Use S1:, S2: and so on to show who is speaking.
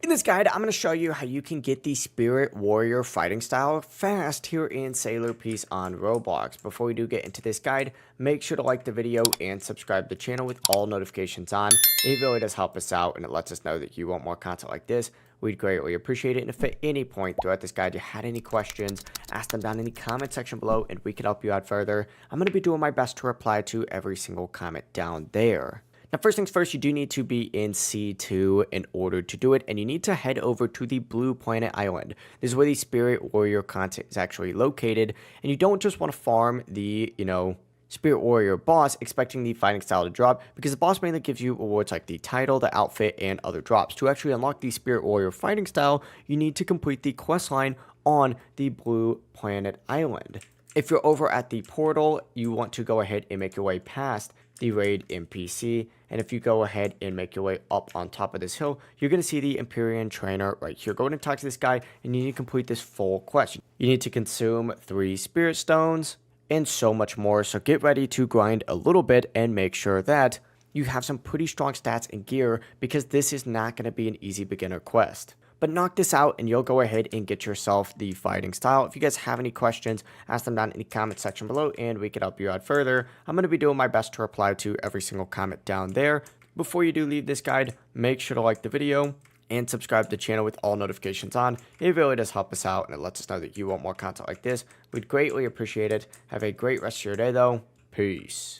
S1: In this guide, I'm going to show you how you can get the Spirit Warrior fighting style fast here in Sailor Peace on Roblox. Before we do get into this guide, make sure to like the video and subscribe to the channel with all notifications on. It really does help us out and it lets us know that you want more content like this. We'd greatly appreciate it. And if at any point throughout this guide you had any questions, ask them down in the comment section below and we can help you out further. I'm going to be doing my best to reply to every single comment down there. Now, first things first, you do need to be in C2 in order to do it, and you need to head over to the Blue Planet Island. This is where the Spirit Warrior content is actually located, and you don't just want to farm the, Spirit Warrior boss expecting the fighting style to drop, because the boss mainly gives you rewards like the title, the outfit, and other drops. To actually unlock the Spirit Warrior fighting style, you need to complete the quest line on the Blue Planet Island. If you're over at the portal, you want to go ahead and make your way past the raid NPC, and if you go ahead and make your way up on top of this hill, you're going to see the Empyrean Trainer right here. Go ahead and talk to this guy, and you need to complete this full quest. You need to consume 3 Spirit Stones, and so much more, so get ready to grind a little bit and make sure that you have some pretty strong stats and gear, because this is not going to be an easy beginner quest. But knock this out and you'll go ahead and get yourself the fighting style. If you guys have any questions, ask them down in the comment section below and we can help you out further. I'm going to be doing my best to reply to every single comment down there. Before you do leave this guide, make sure to like the video and subscribe to the channel with all notifications on. It really does help us out and it lets us know that you want more content like this. We'd greatly appreciate it. Have a great rest of your day though. Peace.